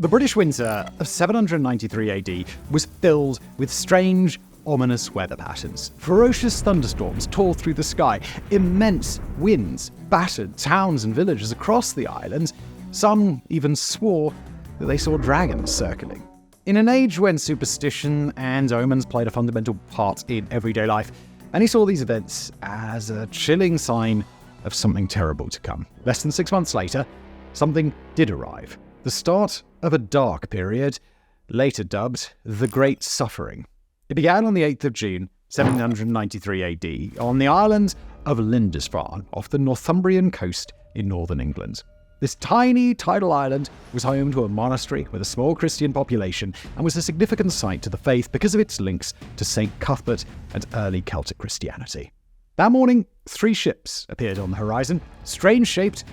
The British winter of 793 AD was filled with strange, ominous weather patterns. Ferocious thunderstorms tore through the sky. Immense winds battered towns and villages across the island. Some even swore that they saw dragons circling. In an age when superstition and omens played a fundamental part in everyday life, many saw these events as a chilling sign of something terrible to come. Less than 6 months later, something did arrive. The start of a dark period, later dubbed the Great Suffering. It began on the 8th of June, 793 AD, on the island of Lindisfarne, off the Northumbrian coast in northern England. This tiny tidal island was home to a monastery with a small Christian population and was a significant site to the faith because of its links to St. Cuthbert and early Celtic Christianity. That morning, 3 ships appeared on the horizon, strange-shaped,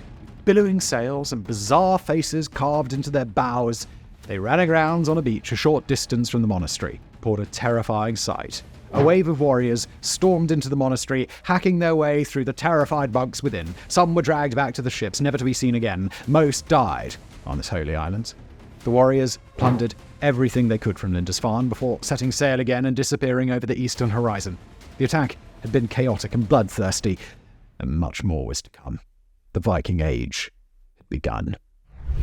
billowing sails and bizarre faces carved into their bows. They ran aground on a beach a short distance from the monastery, poured a terrifying sight. A wave of warriors stormed into the monastery, hacking their way through the terrified monks within. Some were dragged back to the ships, never to be seen again. Most died on this holy island. The warriors plundered everything they could from Lindisfarne before setting sail again and disappearing over the eastern horizon. The attack had been chaotic and bloodthirsty, and much more was to come. The Viking Age had begun.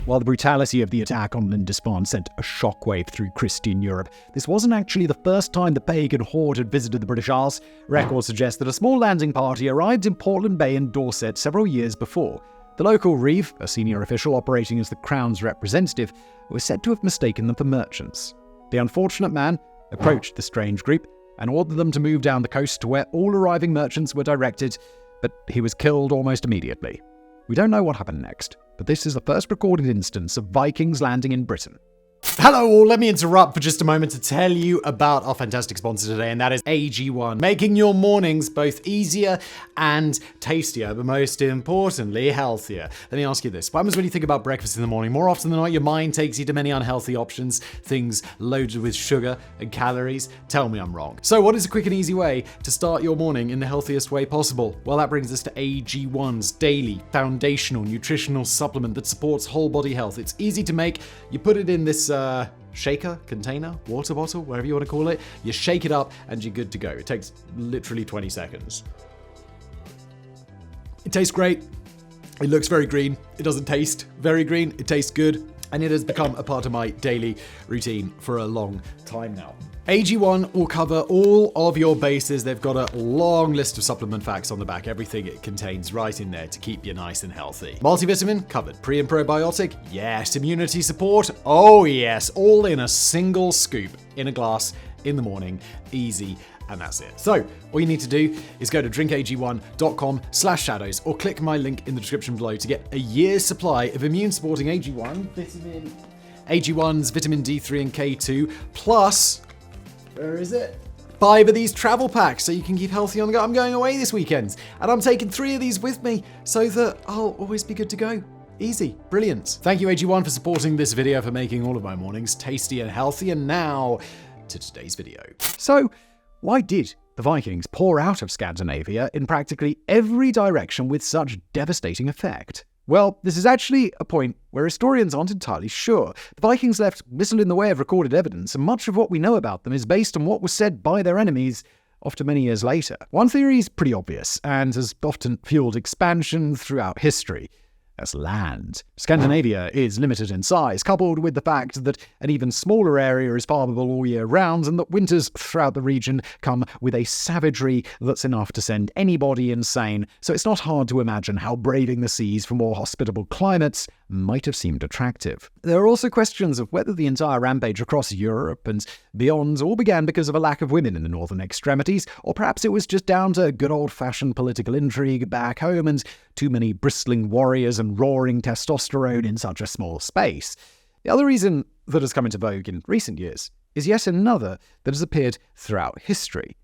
While the brutality of the attack on Lindisfarne sent a shockwave through Christian Europe, this wasn't actually the first time the pagan horde had visited the British Isles. Records suggest that a small landing party arrived in Portland Bay in Dorset several years before. The local reeve, a senior official operating as the Crown's representative, was said to have mistaken them for merchants. The unfortunate man approached the strange group and ordered them to move down the coast to where all arriving merchants were directed, but he was killed almost immediately. We don't know what happened next, but this is the first recorded instance of Vikings landing in Britain. Hello all, let me interrupt for just a moment to tell you about our fantastic sponsor today, and that is AG1. Making your mornings both easier and tastier, but most importantly, healthier. Let me ask you this. What happens when you think about breakfast in the morning? More often than not, your mind takes you to many unhealthy options, things loaded with sugar and calories. Tell me I'm wrong. So what is a quick and easy way to start your morning in the healthiest way possible? Well, that brings us to AG1's daily foundational nutritional supplement that supports whole body health. It's easy to make. You put it in this shaker, container, water bottle, whatever you want to call it. You shake it up and you're good to go. It takes literally 20 seconds. It tastes great. It looks very green. It doesn't taste very green. It tastes good. And it has become a part of my daily routine for a long time now. AG1 will cover all of your bases. They've got a long list of supplement facts on the back, everything it contains right in there to keep you nice and healthy. Multivitamin, covered. Pre and probiotic, yes. Immunity support, oh yes. All in a single scoop, in a glass, in the morning, easy, and that's it. So, all you need to do is go to drinkag1.com/shadows or click my link in the description below to get a year's supply of immune-supporting AG1's vitamin D3 and K2, plus, where is it? 5 of these travel packs so you can keep healthy on the go. I'm going away this weekend and I'm taking 3 of these with me so that I'll always be good to go. Easy. Brilliant. Thank you AG1 for supporting this video, for making all of my mornings tasty and healthy. And now to today's video. So, why did the Vikings pour out of Scandinavia in practically every direction with such devastating effect? Well, this is actually a point where historians aren't entirely sure. The Vikings left little in the way of recorded evidence, and much of what we know about them is based on what was said by their enemies often many years later. One theory is pretty obvious, and has often fueled expansion throughout history. That's land. Scandinavia is limited in size, coupled with the fact that an even smaller area is farmable all year round, and that winters throughout the region come with a savagery that's enough to send anybody insane, so it's not hard to imagine how braving the seas for more hospitable climates might have seemed attractive. There are also questions of whether the entire rampage across Europe and beyond all began because of a lack of women in the northern extremities, or perhaps it was just down to good old-fashioned political intrigue back home and too many bristling warriors and roaring testosterone in such a small space. The other reason that has come into vogue in recent years is yet another that has appeared throughout history,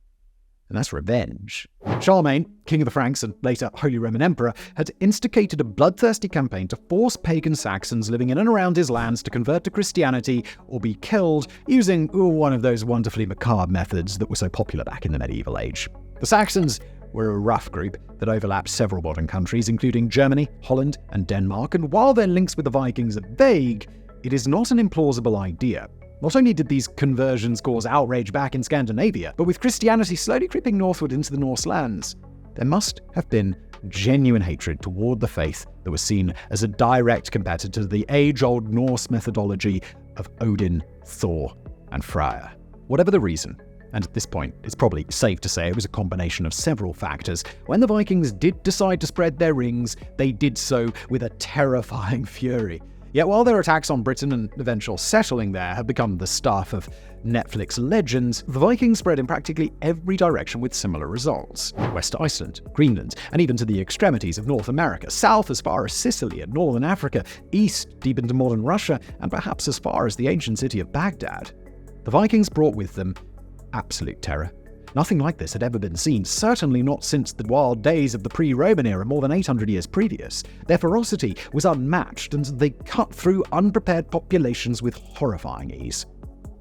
and that's revenge. Charlemagne, king of the Franks and later Holy Roman Emperor, had instigated a bloodthirsty campaign to force pagan Saxons living in and around his lands to convert to Christianity or be killed using one of those wonderfully macabre methods that were so popular back in the medieval age. The Saxons were a rough group that overlapped several modern countries, including Germany, Holland, and Denmark, and while their links with the Vikings are vague, it is not an implausible idea. Not only did these conversions cause outrage back in Scandinavia, but with Christianity slowly creeping northward into the Norse lands, there must have been genuine hatred toward the faith that was seen as a direct competitor to the age-old Norse methodology of Odin, Thor, and Freyr. Whatever the reason, and at this point it's probably safe to say it was a combination of several factors, when the Vikings did decide to spread their rings, they did so with a terrifying fury. Yet while their attacks on Britain and eventual settling there have become the stuff of Netflix legends, the Vikings spread in practically every direction with similar results. West to Iceland, Greenland, and even to the extremities of North America, south as far as Sicily and northern Africa, east deep into modern Russia, and perhaps as far as the ancient city of Baghdad. The Vikings brought with them absolute terror. Nothing like this had ever been seen, certainly not since the wild days of the pre-Roman era more than 800 years previous. Their ferocity was unmatched, and they cut through unprepared populations with horrifying ease.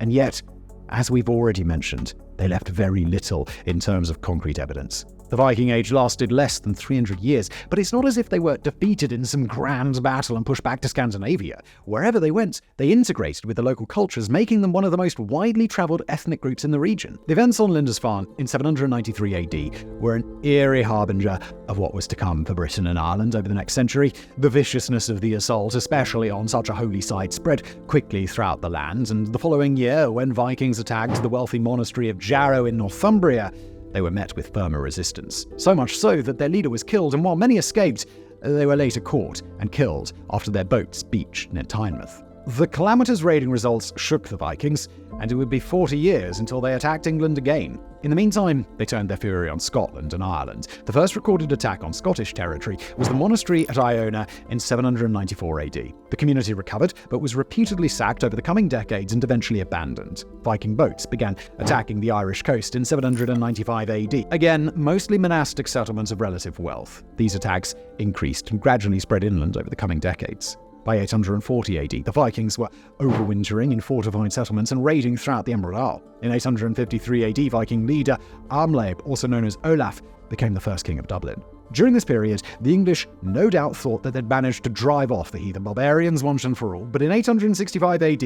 And yet, as we've already mentioned, they left very little in terms of concrete evidence. The Viking Age lasted less than 300 years, but it's not as if they were defeated in some grand battle and pushed back to Scandinavia. Wherever they went, they integrated with the local cultures, making them one of the most widely travelled ethnic groups in the region. The events on Lindisfarne in 793 AD were an eerie harbinger of what was to come for Britain and Ireland over the next century. The viciousness of the assault, especially on such a holy site, spread quickly throughout the land, and the following year, when Vikings attacked the wealthy monastery of Jarrow in Northumbria, they were met with firmer resistance. So much so that their leader was killed, and while many escaped, they were later caught and killed after their boats beached near Tynemouth. The calamitous raiding results shook the Vikings, and it would be 40 years until they attacked England again. In the meantime, they turned their fury on Scotland and Ireland. The first recorded attack on Scottish territory was the monastery at Iona in 794 AD. The community recovered, but was repeatedly sacked over the coming decades and eventually abandoned. Viking boats began attacking the Irish coast in 795 AD. Again, mostly monastic settlements of relative wealth. These attacks increased and gradually spread inland over the coming decades. By 840 AD, the Vikings were overwintering in fortified settlements and raiding throughout the Emerald Isle. In 853 AD, Viking leader Armlaib, also known as Olaf, became the first king of Dublin. During this period, the English no doubt thought that they'd managed to drive off the heathen barbarians once and for all, but in 865 AD,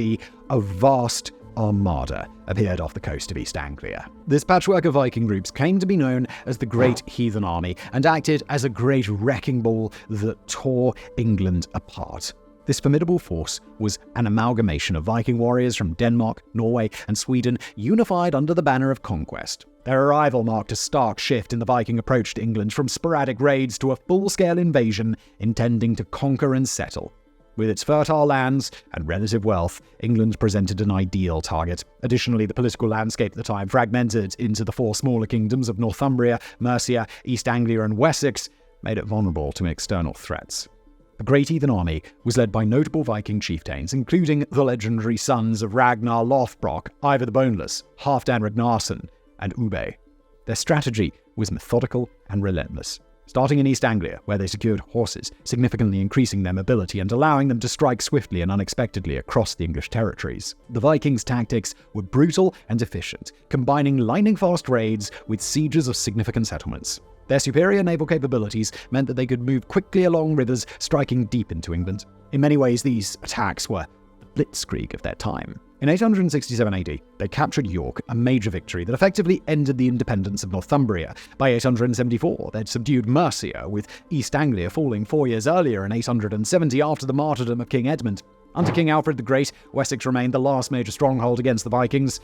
a vast armada appeared off the coast of East Anglia. This patchwork of Viking groups came to be known as the Great Heathen Army and acted as a great wrecking ball that tore England apart. This formidable force was an amalgamation of Viking warriors from Denmark, Norway, and Sweden, unified under the banner of conquest. Their arrival marked a stark shift in the Viking approach to England, from sporadic raids to a full-scale invasion intending to conquer and settle. With its fertile lands and relative wealth, England presented an ideal target. Additionally, the political landscape at the time, fragmented into the four smaller kingdoms of Northumbria, Mercia, East Anglia, and Wessex, made it vulnerable to external threats. The Great Heathen Army was led by notable Viking chieftains, including the legendary sons of Ragnar Lothbrok, Ivar the Boneless, Halfdan Ragnarsson, and Ube. Their strategy was methodical and relentless, starting in East Anglia, where they secured horses, significantly increasing their mobility and allowing them to strike swiftly and unexpectedly across the English territories. The Vikings' tactics were brutal and efficient, combining lightning-fast raids with sieges of significant settlements. Their superior naval capabilities meant that they could move quickly along rivers, striking deep into England. In many ways, these attacks were the blitzkrieg of their time. In 867 AD, they captured York, a major victory that effectively ended the independence of Northumbria. By 874, they'd subdued Mercia, with East Anglia falling 4 years earlier in 870 after the martyrdom of King Edmund. Under King Alfred the Great, Wessex remained the last major stronghold against the Vikings,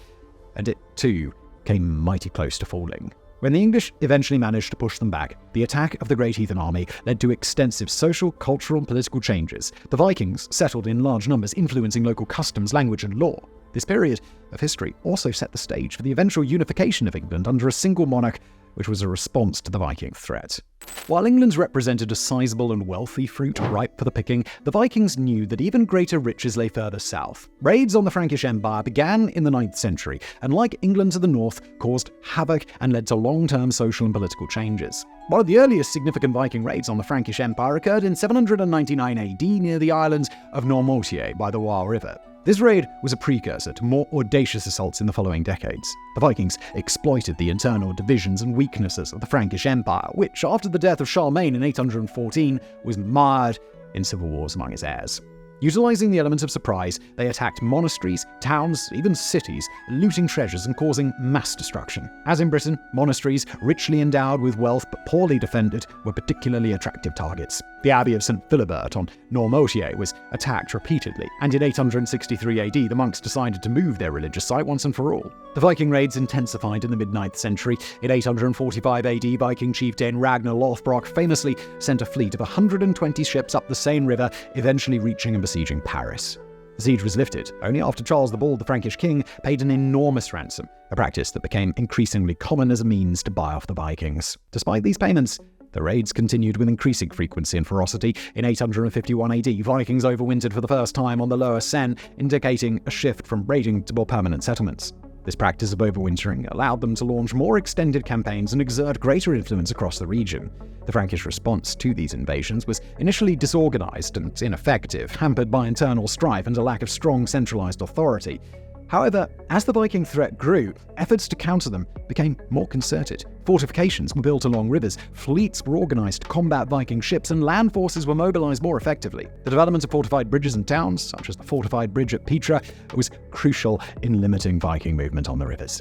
and it, too, came mighty close to falling. When the English eventually managed to push them back, the attack of the Great Heathen Army led to extensive social, cultural, and political changes. The Vikings settled in large numbers, influencing local customs, language, and law. This period of history also set the stage for the eventual unification of England under a single monarch, which was a response to the Viking threat. While England represented a sizable and wealthy fruit ripe for the picking, the Vikings knew that even greater riches lay further south. Raids on the Frankish Empire began in the 9th century, and like England to the north, caused havoc and led to long-term social and political changes. One of the earliest significant Viking raids on the Frankish Empire occurred in 799 AD near the island of Noirmoutier by the Loire River. This raid was a precursor to more audacious assaults in the following decades. The Vikings exploited the internal divisions and weaknesses of the Frankish Empire, which, after the death of Charlemagne in 814, was mired in civil wars among his heirs. Utilizing the element of surprise, they attacked monasteries, towns, even cities, looting treasures and causing mass destruction. As in Britain, monasteries, richly endowed with wealth but poorly defended, were particularly attractive targets. The Abbey of St. Philibert on Noirmoutier was attacked repeatedly, and in 863 AD the monks decided to move their religious site once and for all. The Viking raids intensified in the mid-9th century. In 845 AD, Viking chieftain Ragnar Lothbrok famously sent a fleet of 120 ships up the Seine River, eventually reaching and besieging Paris. The siege was lifted only after Charles the Bald, the Frankish king, paid an enormous ransom, a practice that became increasingly common as a means to buy off the Vikings. Despite these payments, the raids continued with increasing frequency and ferocity. In 851 AD, Vikings overwintered for the first time on the lower Seine, indicating a shift from raiding to more permanent settlements. This practice of overwintering allowed them to launch more extended campaigns and exert greater influence across the region. The Frankish response to these invasions was initially disorganized and ineffective, hampered by internal strife and a lack of strong centralized authority. However, as the Viking threat grew, efforts to counter them became more concerted. Fortifications were built along rivers, fleets were organized to combat Viking ships, and land forces were mobilized more effectively. The development of fortified bridges and towns, such as the fortified bridge at Petra, was crucial in limiting Viking movement on the rivers.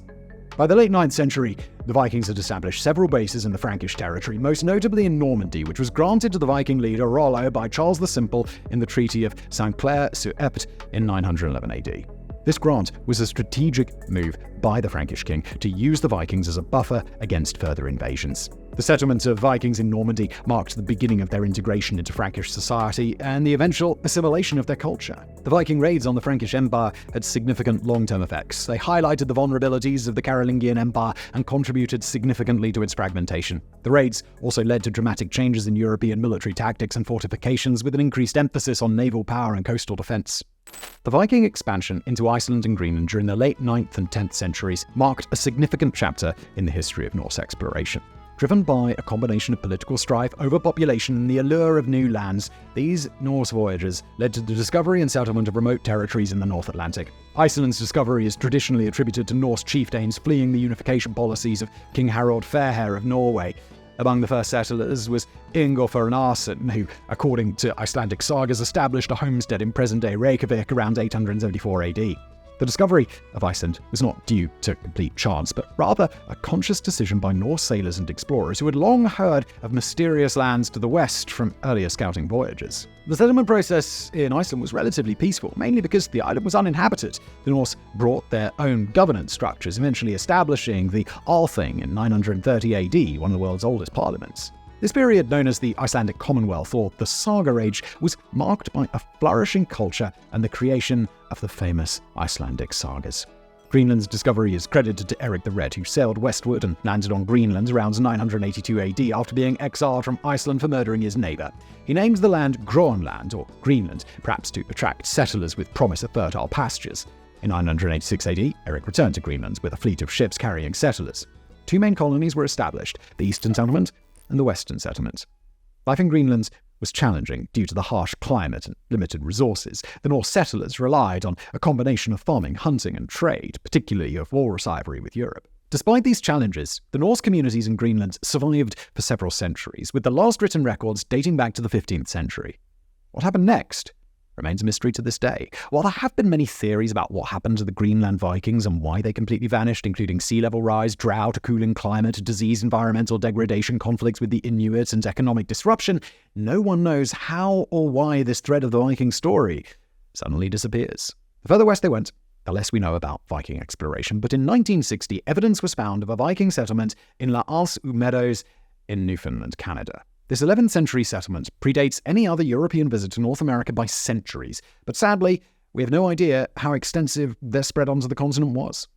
By the late 9th century, the Vikings had established several bases in the Frankish territory, most notably in Normandy, which was granted to the Viking leader Rollo by Charles the Simple in the Treaty of Saint-Clair-sur-Epte in 911 AD. This grant was a strategic move by the Frankish king to use the Vikings as a buffer against further invasions. The settlement of Vikings in Normandy marked the beginning of their integration into Frankish society and the eventual assimilation of their culture. The Viking raids on the Frankish Empire had significant long-term effects. They highlighted the vulnerabilities of the Carolingian Empire and contributed significantly to its fragmentation. The raids also led to dramatic changes in European military tactics and fortifications, with an increased emphasis on naval power and coastal defense. The Viking expansion into Iceland and Greenland during the late 9th and 10th centuries marked a significant chapter in the history of Norse exploration. Driven by a combination of political strife, overpopulation, and the allure of new lands, these Norse voyages led to the discovery and settlement of remote territories in the North Atlantic. Iceland's discovery is traditionally attributed to Norse chieftains fleeing the unification policies of King Harald Fairhair of Norway. Among the first settlers was Ingolfur Arnason, who, according to Icelandic sagas, established a homestead in present-day Reykjavik around 874 AD. The discovery of Iceland was not due to complete chance, but rather a conscious decision by Norse sailors and explorers who had long heard of mysterious lands to the west from earlier scouting voyages. The settlement process in Iceland was relatively peaceful, mainly because the island was uninhabited. The Norse brought their own governance structures, eventually establishing the Althing in 930 AD, one of the world's oldest parliaments. This period, known as the Icelandic Commonwealth or the Saga Age, was marked by a flourishing culture and the creation of the famous Icelandic sagas. Greenland's discovery is credited to Eric the Red, who sailed westward and landed on Greenland around 982 AD after being exiled from Iceland for murdering his neighbour. He named the land Groenland, or Greenland, perhaps to attract settlers with promise of fertile pastures. In 986 AD, Eric returned to Greenland with a fleet of ships carrying settlers. Two main colonies were established, the Eastern Settlement and the Western Settlement. Life in Greenland was challenging due to the harsh climate and limited resources. The Norse settlers relied on a combination of farming, hunting, and trade, particularly of walrus ivory with Europe. Despite these challenges, the Norse communities in Greenland survived for several centuries, with the last written records dating back to the 15th century. What happened next remains a mystery to this day. While there have been many theories about what happened to the Greenland Vikings and why they completely vanished, including sea level rise, drought, a cooling climate, disease, environmental degradation, conflicts with the Inuit, and economic disruption, no one knows how or why this thread of the Viking story suddenly disappears. The further west they went, the less we know about Viking exploration, but in 1960, evidence was found of a Viking settlement in La Haye aux Meadows in Newfoundland, Canada. This 11th century settlement predates any other European visit to North America by centuries, but sadly, we have no idea how extensive their spread onto the continent was.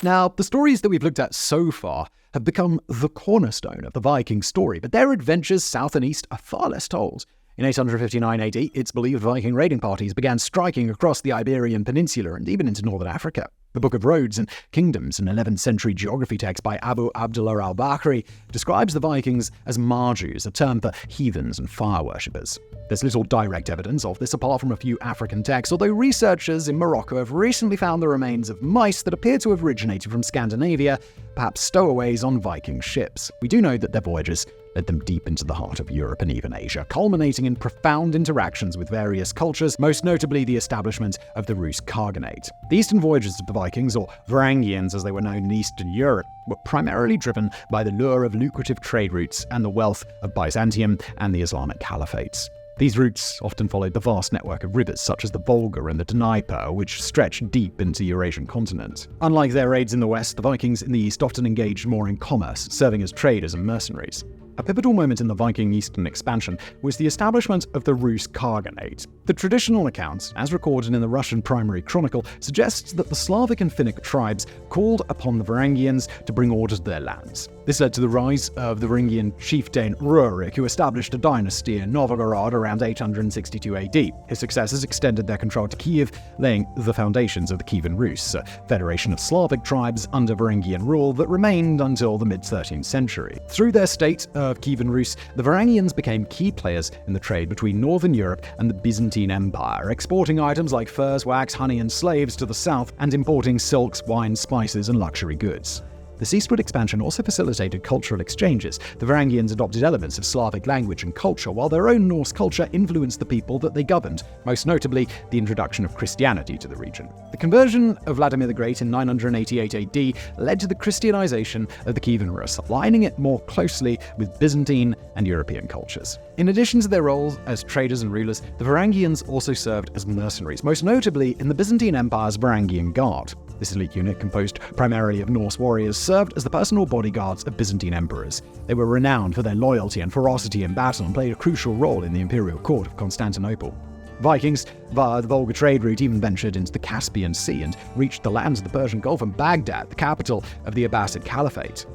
Now, the stories that we've looked at so far have become the cornerstone of the Viking story, but their adventures south and east are far less told. In 859 AD, it's believed Viking raiding parties began striking across the Iberian Peninsula and even into northern Africa. The Book of Roads and Kingdoms, an 11th century geography text by Abu Abdullah al-Bakri, describes the Vikings as Marjus, a term for heathens and fire worshippers. There's little direct evidence of this apart from a few African texts, although researchers in Morocco have recently found the remains of mice that appear to have originated from Scandinavia, perhaps stowaways on Viking ships. We do know that their voyages led them deep into the heart of Europe and even Asia, culminating in profound interactions with various cultures, most notably the establishment of the Rus Khaganate. The eastern voyages of the Vikings, or Varangians as they were known in Eastern Europe, were primarily driven by the lure of lucrative trade routes and the wealth of Byzantium and the Islamic caliphates. These routes often followed the vast network of rivers such as the Volga and the Dnieper, which stretched deep into the Eurasian continent. Unlike their raids in the west, the Vikings in the east often engaged more in commerce, serving as traders and mercenaries. A pivotal moment in the Viking eastern expansion was the establishment of the Rus Khaganate. The traditional account, as recorded in the Russian Primary Chronicle, suggests that the Slavic and Finnic tribes called upon the Varangians to bring order to their lands. This led to the rise of the Varangian chieftain Rurik, who established a dynasty in Novgorod around 862 AD. His successors extended their control to Kiev, laying the foundations of the Kievan Rus, a federation of Slavic tribes under Varangian rule that remained until the mid-13th century. Through their state of Kievan Rus, the Varangians became key players in the trade between northern Europe and the Byzantine Empire, exporting items like furs, wax, honey, and slaves to the south, and importing silks, wines, spices, and luxury goods. This eastward expansion also facilitated cultural exchanges. The Varangians adopted elements of Slavic language and culture, while their own Norse culture influenced the people that they governed, most notably the introduction of Christianity to the region. The conversion of Vladimir the Great in 988 AD led to the Christianization of the Kievan Rus, aligning it more closely with Byzantine and European cultures. In addition to their roles as traders and rulers, the Varangians also served as mercenaries, most notably in the Byzantine Empire's Varangian Guard. This elite unit, composed primarily of Norse warriors, served as the personal bodyguards of Byzantine emperors. They were renowned for their loyalty and ferocity in battle and played a crucial role in the imperial court of Constantinople. Vikings, via the Volga trade route, even ventured into the Caspian Sea and reached the lands of the Persian Gulf and Baghdad, the capital of the Abbasid Caliphate.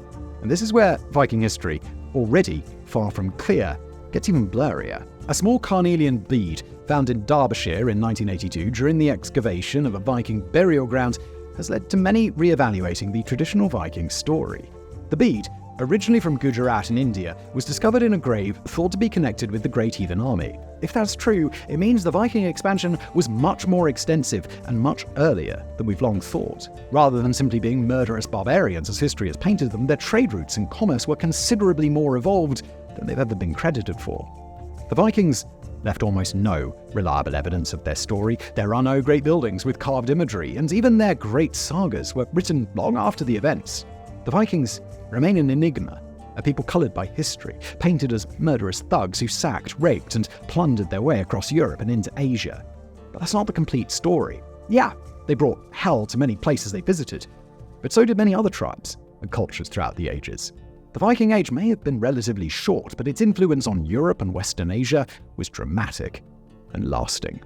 And this is where Viking history, already far from clear, gets even blurrier. A small carnelian bead found in Derbyshire in 1982 during the excavation of a Viking burial ground has led to many re-evaluating the traditional Viking story. The bead, originally from Gujarat in India, was discovered in a grave thought to be connected with the Great Heathen Army. If that's true, it means the Viking expansion was much more extensive and much earlier than we've long thought. Rather than simply being murderous barbarians as history has painted them, their trade routes and commerce were considerably more evolved than they've ever been credited for. The Vikings left almost no reliable evidence of their story. There are no great buildings with carved imagery, and even their great sagas were written long after the events. The Vikings remain an enigma, a people coloured by history, painted as murderous thugs who sacked, raped, and plundered their way across Europe and into Asia. But that's not the complete story. Yeah, they brought hell to many places they visited, but so did many other tribes and cultures throughout the ages. The Viking Age may have been relatively short, but its influence on Europe and Western Asia was dramatic and lasting.